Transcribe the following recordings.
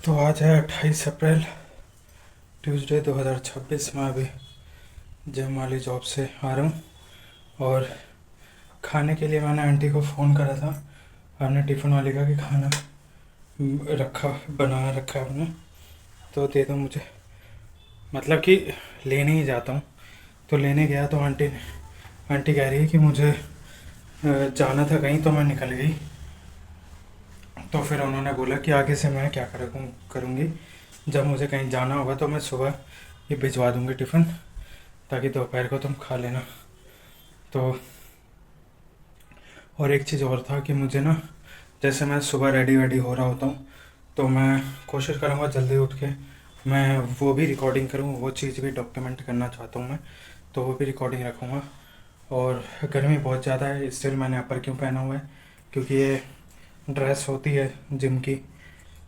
तो आज है 28 अप्रैल, ट्यूसडे 2026। मैं अभी जिम वाली जॉब से आ रहा हूँ और खाने के लिए मैंने आंटी को फ़ोन करा था। हमने टिफ़िन वाले का कि खाना रखा बना रखा है हमने, तो दे दो मुझे। मतलब कि लेने ही जाता हूँ। तो लेने गया तो आंटी कह रही है कि मुझे जाना था कहीं, तो मैं निकल गई। तो फिर उन्होंने बोला कि आगे से मैं क्या करूँगी, जब मुझे कहीं जाना होगा तो मैं सुबह ये भिजवा दूँगी टिफ़िन, ताकि दोपहर को तुम खा लेना। तो और एक चीज़ और था कि मुझे ना, जैसे मैं सुबह रेडी वेडी हो रहा होता हूँ, तो मैं कोशिश करूँगा जल्दी उठ के मैं वो भी रिकॉर्डिंग करूँ, वो चीज़ भी डॉक्यूमेंट करना चाहता हूँ मैं, तो वो भी रिकॉर्डिंग रखूँगा। और गर्मी बहुत ज़्यादा है, स्टिल मैंने अपर क्यों पहना हुआ है, क्योंकि ये ड्रेस होती है जिम की,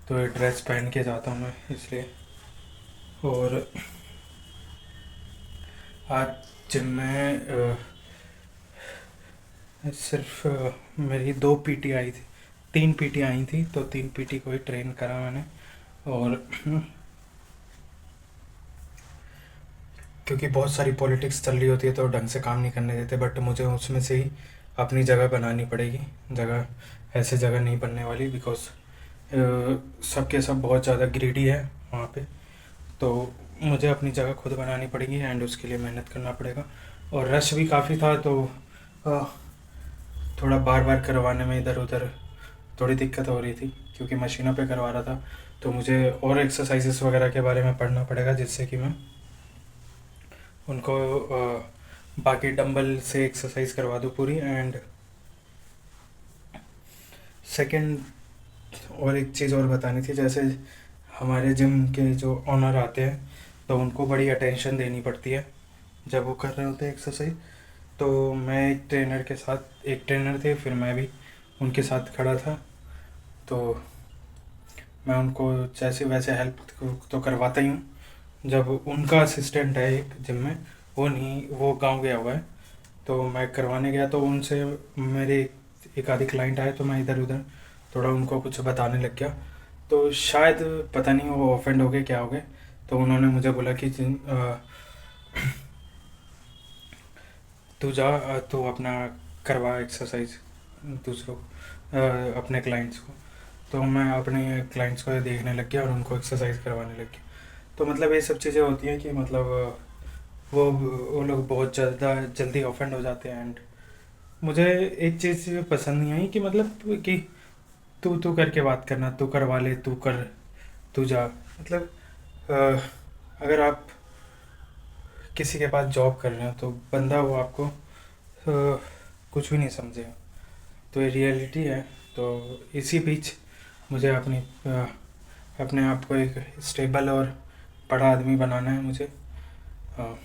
तो ये ड्रेस पहन के जाता हूँ मैं इसलिए। और आज जिम में सिर्फ मेरी 2 पीटी आई थी, 3 पीटी आई थी, तो 3 पीटी को ही ट्रेन करा मैंने। और क्योंकि बहुत सारी पॉलिटिक्स चल रही होती है तो ढंग से काम नहीं करने देते, बट मुझे उसमें से ही अपनी जगह बनानी पड़ेगी। जगह ऐसे जगह नहीं बनने वाली, बिकॉज सबके सब बहुत ज़्यादा ग्रीडी है वहाँ पे। तो मुझे अपनी जगह खुद बनानी पड़ेगी एंड उसके लिए मेहनत करना पड़ेगा। और रश भी काफ़ी था, तो अ, थोड़ा बार बार करवाने में इधर उधर थोड़ी दिक्कत हो रही थी, क्योंकि मशीनों पे करवा रहा था। तो मुझे और एक्सरसाइजेस वगैरह के बारे में पढ़ना पड़ेगा, जिससे कि मैं उनको बाकी डंबल से एक्सरसाइज करवा दूँ पूरी। एंड सेकंड, और एक चीज़ और बतानी थी, जैसे हमारे जिम के जो ऑनर आते हैं, तो उनको बड़ी अटेंशन देनी पड़ती है जब वो कर रहे होते हैं एक्सरसाइज। तो मैं एक ट्रेनर थे, फिर मैं भी उनके साथ खड़ा था। तो मैं उनको जैसे वैसे हेल्प तो करवाता ही हूँ। जब उनका असिस्टेंट है एक जिम में, वो गांव गया हुआ है, तो मैं करवाने गया, तो उनसे मेरे एक आधी क्लाइंट आए, तो मैं इधर उधर थोड़ा उनको कुछ बताने लग गया। तो शायद पता नहीं वो ऑफेंड हो गए क्या हो गए। तो उन्होंने मुझे बोला कि तू जा, तू अपना करवा एक्सरसाइज दूसरों अपने क्लाइंट्स को। तो मैं अपने क्लाइंट्स को देखने लग गया और उनको एक्सरसाइज करवाने लग गया। तो मतलब ये सब चीज़ें होती हैं कि मतलब वो लोग बहुत ज़्यादा जल्दी ऑफेंड हो जाते हैं। एंड मुझे एक चीज़ पसंद नहीं आई कि मतलब कि तू तू करके बात करना, तू करवा ले, तू कर, तू जा। मतलब अ, अगर आप किसी के पास जॉब कर रहे हो तो बंदा वो आपको कुछ भी नहीं समझेगा। तो ये रियलिटी है। तो इसी बीच मुझे अपने आप को एक स्टेबल और बड़ा आदमी बनाना है मुझे। अ,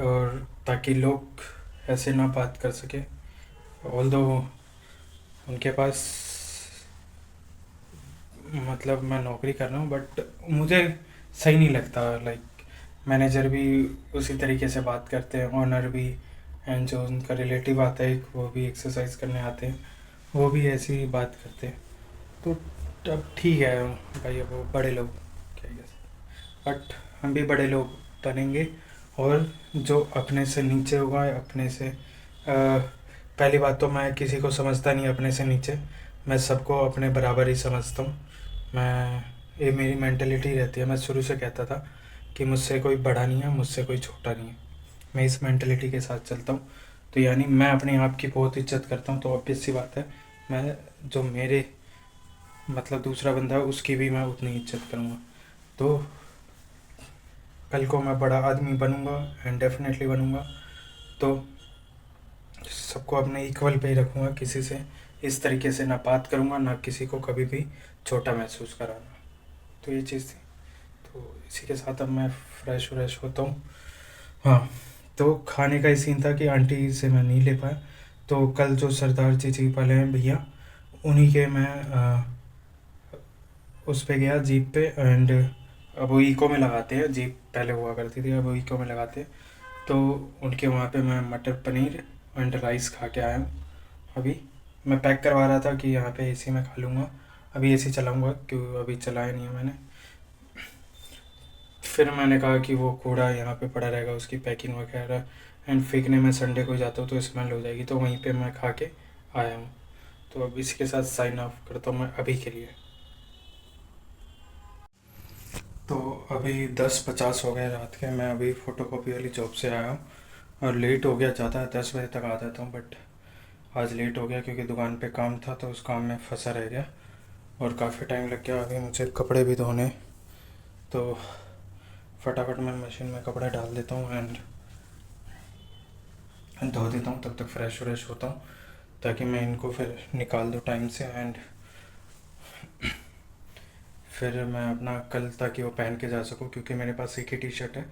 और ताकि लोग ऐसे ना बात कर सके, ऑल्दो उनके पास, मतलब मैं नौकरी कर रहा हूँ, बट मुझे सही नहीं लगता। लाइक मैनेजर भी उसी तरीके से बात करते हैं, ऑनर भी, एंड जो उनका रिलेटिव आता है वो भी एक्सरसाइज करने आते हैं, वो भी ऐसी ही बात करते हैं। तो अब ठीक है भाई, अब वो बड़े लोग क्या कह सकते, बट हम भी बड़े लोग बनेंगे। और जो अपने से नीचे होगा, अपने से पहली बात तो मैं किसी को समझता नहीं अपने से नीचे, मैं सबको अपने बराबर ही समझता हूँ। मैं ये मेरी मेंटेलिटी रहती है। मैं शुरू से कहता था कि मुझसे कोई बड़ा नहीं है, मुझसे कोई छोटा नहीं है। मैं इस मेंटेलिटी के साथ चलता हूँ। तो यानी मैं अपने आप की बहुत इज्जत करता हूँ, तो ऑब्वियस सी बात है मैं जो मेरे मतलब दूसरा बंदा है उसकी भी मैं उतनी इज्जत करूँगा। तो कल को मैं बड़ा आदमी बनूँगा, एंड डेफिनेटली बनूँगा, तो सबको अपने इक्वल पे ही रखूँगा, किसी से इस तरीके से ना बात करूँगा, ना किसी को कभी भी छोटा महसूस कराना। तो ये चीज़ थी। तो इसी के साथ अब मैं फ्रेश व्रेश होता हूँ। हाँ, तो खाने का ही सीन था कि आंटी से मैं नहीं ले पाया। तो कल जो सरदार जी वाले हैं भैया, उन्हीं के मैं उस पे गया जीप पे। एंड अब वो इको में लगाते हैं, जीप पहले हुआ करती थी, अब वो इको में लगाते हैं। तो उनके वहाँ पे मैं मटर पनीर एंड राइस खा के आया हूँ। अभी मैं पैक करवा रहा था कि यहाँ पे एसी में खा लूँगा, अभी एसी चलाऊँगा क्यों, अभी चलाया नहीं है मैंने। फिर मैंने कहा कि वो कूड़ा यहाँ पे पड़ा रहेगा, उसकी पैकिंग वगैरह एंड फेंकने में संडे को जाता हूँ तो स्मेल हो जाएगी, तो वहीं पे मैं खा के आया हूँ। तो अब इसी के साथ साइन ऑफ करता हूँ मैं अभी के लिए। तो अभी 10:50 हो गए रात के, मैं अभी फ़ोटोकॉपी वाली जॉब से आया हूँ और लेट हो गया ज़्यादा, 10 बजे तक आ जाता हूँ, बट आज लेट हो गया क्योंकि दुकान पे काम था तो उस काम में फंसा रह गया और काफ़ी टाइम लग गया। अभी मुझे कपड़े भी धोने, तो फटाफट मैं मशीन में कपड़े डाल देता हूँ एंड धो देता हूँ, तब तक फ्रेश व्रेश होता हूँ ताकि मैं इनको फिर निकाल दूँ टाइम से एंड फिर मैं अपना कल ताकि वो पहन के जा सकूँ, क्योंकि मेरे पास एक ही टी शर्ट है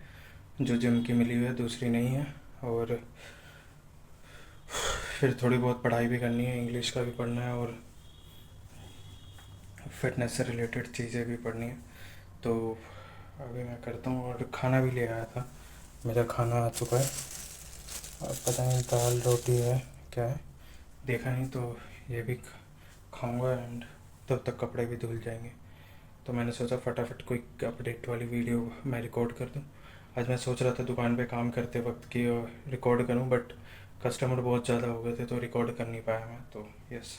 जो जिम की मिली हुई है, दूसरी नहीं है। और फिर थोड़ी बहुत पढ़ाई भी करनी है, इंग्लिश का भी पढ़ना है और फिटनेस से रिलेटेड चीज़ें भी पढ़नी है। तो अभी मैं करता हूँ और खाना भी ले आया था, मेरा खाना आ चुका है। अब पता नहीं दाल रोटी है क्या है, देखा नहीं, तो ये भी खाऊंगा एंड तब तक कपड़े भी धुल जाएंगे। तो मैंने सोचा फटाफट कोई अपडेट वाली वीडियो मैं रिकॉर्ड कर दूं। आज मैं सोच रहा था दुकान पे काम करते वक्त कि रिकॉर्ड करूं, बट कस्टमर बहुत ज़्यादा हो गए थे तो रिकॉर्ड कर नहीं पाया मैं, तो यस।